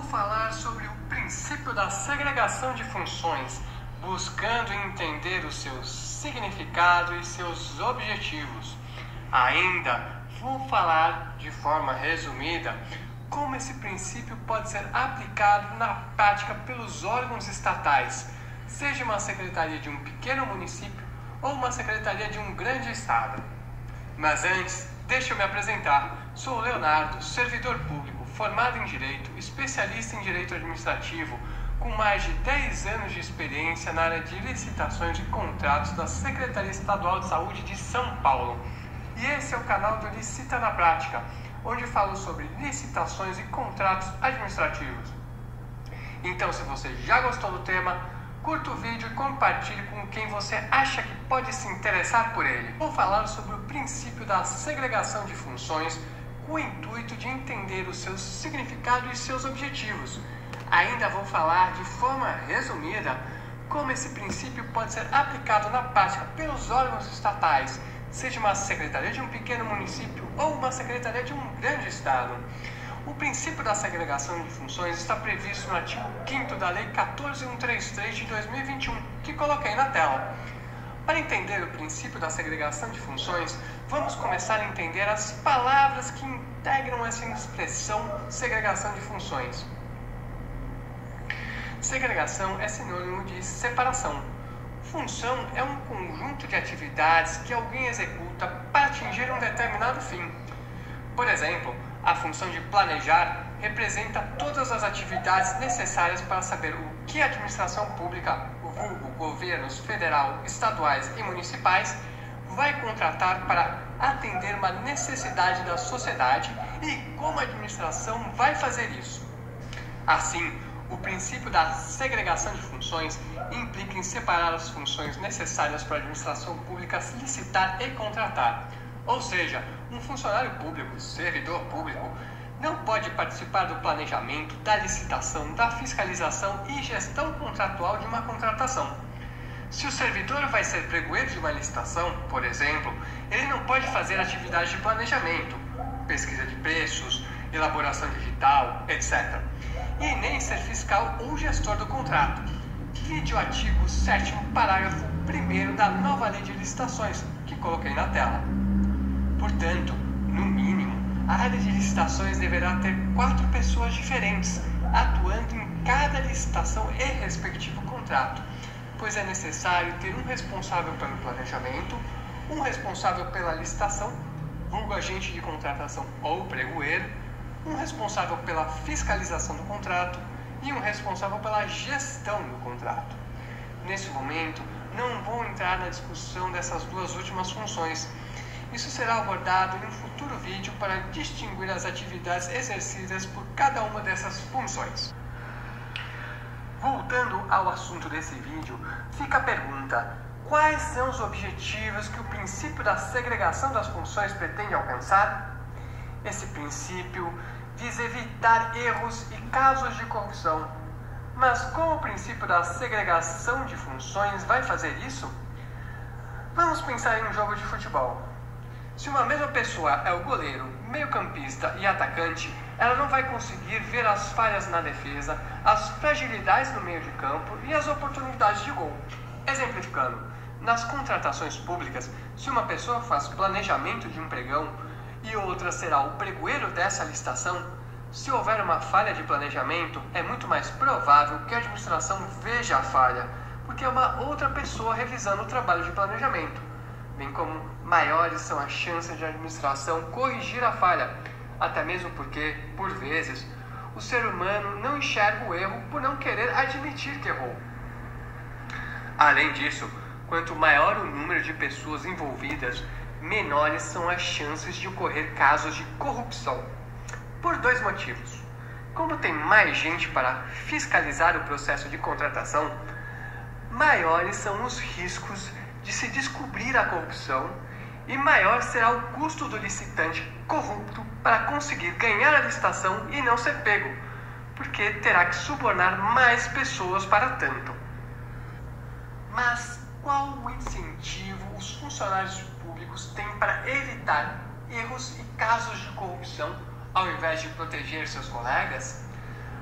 falar sobre o princípio da segregação de funções, buscando entender o seu significado e seus objetivos. Ainda vou falar de forma resumida como esse princípio pode ser aplicado na prática pelos órgãos estatais, seja uma secretaria de um pequeno município ou uma secretaria de um grande estado. Mas antes, deixa eu me apresentar. Sou o Leonardo, servidor público, formado em Direito, especialista em Direito Administrativo, com mais de 10 anos de experiência na área de licitações e contratos da Secretaria Estadual de Saúde de São Paulo. E esse é o canal do Licita na Prática, onde falo sobre licitações e contratos administrativos. Então, se você já gostou do tema, curta o vídeo e compartilhe com quem você acha que pode se interessar por ele. Vou falar sobre o princípio da segregação de funções com o intuito de entender o seu significado e seus objetivos. Ainda vou falar de forma resumida como esse princípio pode ser aplicado na prática pelos órgãos estatais, seja uma secretaria de um pequeno município ou uma secretaria de um grande estado. O princípio da segregação de funções está previsto no artigo 5º da Lei 14.133 de 2021, que coloquei na tela. Para entender o princípio da segregação de funções, vamos começar a entender as palavras que integram essa expressão segregação de funções. Segregação é sinônimo de separação. Função é um conjunto de atividades que alguém executa para atingir um determinado fim. Por exemplo, a função de planejar representa todas as atividades necessárias para saber o que a administração pública, vulgo governos federal, estaduais e municipais, vai contratar para atender uma necessidade da sociedade e como a administração vai fazer isso. Assim, o princípio da segregação de funções implica em separar as funções necessárias para a administração pública licitar e contratar. Ou seja, um funcionário público, servidor público, não pode participar do planejamento, da licitação, da fiscalização e gestão contratual de uma contratação. Se o servidor vai ser pregoeiro de uma licitação, por exemplo, ele não pode fazer atividades de planejamento, pesquisa de preços, elaboração digital, etc. E nem ser fiscal ou gestor do contrato. Vide o artigo 7º, parágrafo 1º da nova Lei de Licitações, que coloquei na tela. Portanto, no mínimo, a área de licitações deverá ter 4 pessoas diferentes, atuando em cada licitação e respectivo contrato, pois é necessário ter um responsável pelo planejamento, um responsável pela licitação, vulgo agente de contratação ou pregoeiro, um responsável pela fiscalização do contrato e um responsável pela gestão do contrato. Nesse momento, não vou entrar na discussão dessas duas últimas funções. Isso será abordado em um futuro vídeo para distinguir as atividades exercidas por cada uma dessas funções. Voltando ao assunto desse vídeo, fica a pergunta: quais são os objetivos que o princípio da segregação das funções pretende alcançar? Esse princípio visa evitar erros e casos de corrupção. Mas como o princípio da segregação de funções vai fazer isso? Vamos pensar em um jogo de futebol. Se uma mesma pessoa é o goleiro, meio-campista e atacante, ela não vai conseguir ver as falhas na defesa, as fragilidades no meio de campo e as oportunidades de gol. Exemplificando, nas contratações públicas, se uma pessoa faz planejamento de um pregão e outra será o pregoeiro dessa licitação, se houver uma falha de planejamento, é muito mais provável que a administração veja a falha, porque é uma outra pessoa revisando o trabalho de planejamento, bem como maiores são as chances de a administração corrigir a falha, até mesmo porque, por vezes, o ser humano não enxerga o erro por não querer admitir que errou. Além disso, quanto maior o número de pessoas envolvidas, menores são as chances de ocorrer casos de corrupção. Por 2 motivos. Como tem mais gente para fiscalizar o processo de contratação, maiores são os riscos de se descobrir a corrupção e maior será o custo do licitante corrupto para conseguir ganhar a licitação e não ser pego, porque terá que subornar mais pessoas para tanto. Mas qual o incentivo os funcionários públicos têm para evitar erros e casos de corrupção ao invés de proteger seus colegas?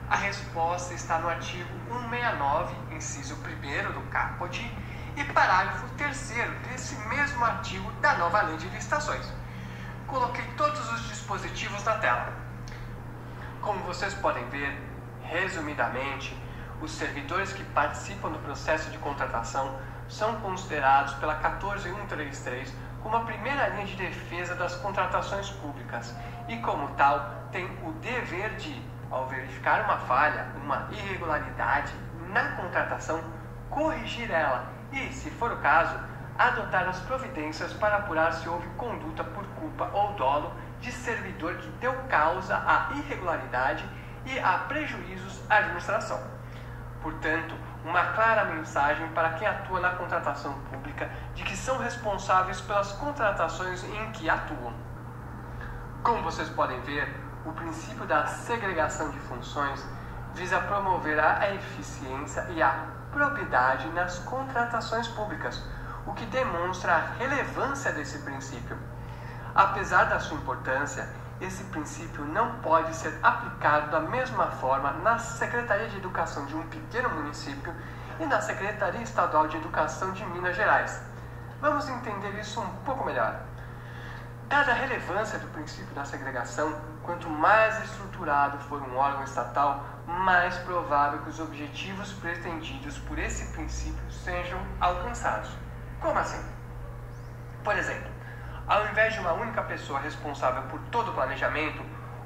A resposta está no artigo 169, inciso 1º do caput e parágrafo 3º desse mesmo artigo da nova lei de licitações. Coloquei todos os dispositivos na tela. Como vocês podem ver, resumidamente, os servidores que participam do processo de contratação são considerados pela 14133 como a primeira linha de defesa das contratações públicas e, como tal, têm o dever de, ao verificar uma falha, uma irregularidade na contratação, corrigir ela e, se for o caso, adotar as providências para apurar se houve conduta por culpa ou dolo de servidor que deu causa à irregularidade e a prejuízos à administração. Portanto, uma clara mensagem para quem atua na contratação pública de que são responsáveis pelas contratações em que atuam. Como vocês podem ver, o princípio da segregação de funções visa promover a eficiência e a probidade nas contratações públicas, o que demonstra a relevância desse princípio. Apesar da sua importância, esse princípio não pode ser aplicado da mesma forma na Secretaria de Educação de um pequeno município e na Secretaria Estadual de Educação de Minas Gerais. Vamos entender isso um pouco melhor. Dada a relevância do princípio da segregação, quanto mais estruturado for um órgão estatal, mais provável que os objetivos pretendidos por esse princípio sejam alcançados. Como assim? Por exemplo, ao invés de uma única pessoa responsável por todo o planejamento,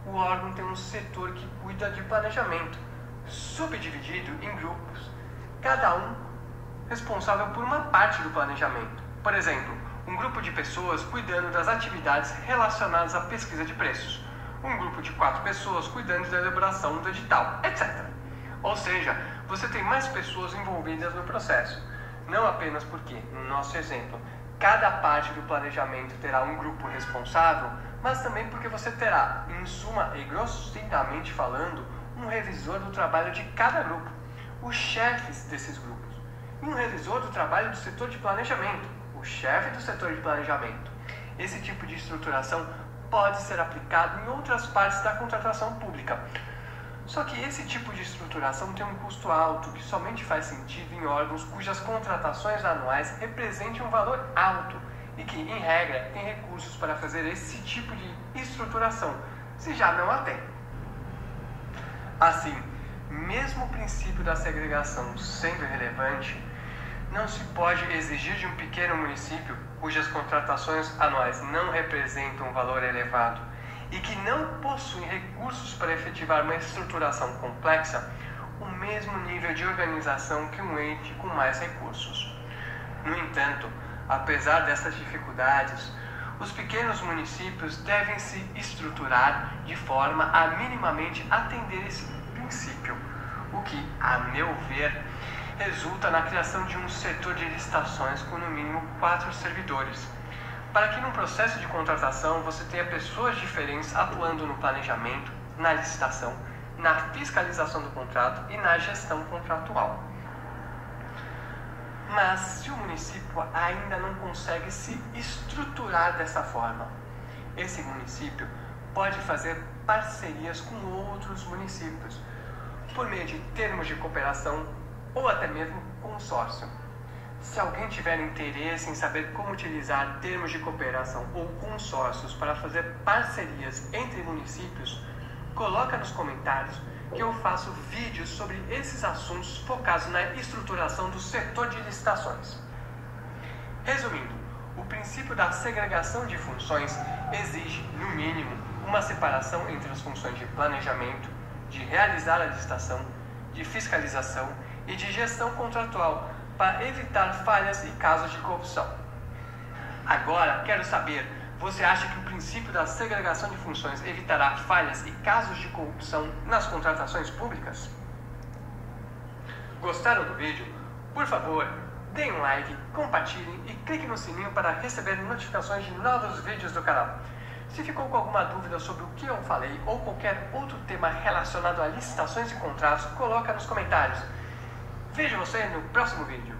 o órgão tem um setor que cuida de planejamento, subdividido em grupos, cada um responsável por uma parte do planejamento. Por exemplo, um grupo de pessoas cuidando das atividades relacionadas à pesquisa de preços, um grupo de 4 pessoas cuidando da elaboração do edital, etc. Ou seja, você tem mais pessoas envolvidas no processo, não apenas porque, no nosso exemplo, cada parte do planejamento terá um grupo responsável, mas também porque você terá, em suma e grosseiramente falando, um revisor do trabalho de cada grupo, os chefes desses grupos, e um revisor do trabalho do setor de planejamento, o chefe do setor de planejamento. Esse tipo de estruturação pode ser aplicado em outras partes da contratação pública. Só que esse tipo de estruturação tem um custo alto, que somente faz sentido em órgãos cujas contratações anuais representem um valor alto e que, em regra, têm recursos para fazer esse tipo de estruturação, se já não a tem. Assim, mesmo o princípio da segregação sendo relevante, não se pode exigir de um pequeno município, cujas contratações anuais não representam um valor elevado e que não possuem recursos para efetivar uma estruturação complexa, o mesmo nível de organização que um ente com mais recursos. No entanto, apesar dessas dificuldades, os pequenos municípios devem se estruturar de forma a minimamente atender esse princípio, o que, a meu ver, resulta na criação de um setor de licitações com no mínimo 4 servidores, para que no processo de contratação você tenha pessoas diferentes atuando no planejamento, na licitação, na fiscalização do contrato e na gestão contratual. Mas se o município ainda não consegue se estruturar dessa forma, esse município pode fazer parcerias com outros municípios, por meio de termos de cooperação ou até mesmo consórcio. Se alguém tiver interesse em saber como utilizar termos de cooperação ou consórcios para fazer parcerias entre municípios, coloca nos comentários que eu faço vídeos sobre esses assuntos focados na estruturação do setor de licitações. Resumindo, o princípio da segregação de funções exige, no mínimo, uma separação entre as funções de planejamento, de realizar a licitação, de fiscalização e de gestão contratual, para evitar falhas e casos de corrupção. Agora, quero saber, você acha que o princípio da segregação de funções evitará falhas e casos de corrupção nas contratações públicas? Gostaram do vídeo? Por favor, deem um like, compartilhem e cliquem no sininho para receber notificações de novos vídeos do canal. Se ficou com alguma dúvida sobre o que eu falei ou qualquer outro tema relacionado a licitações e contratos, coloca nos comentários. Vejo você no próximo vídeo.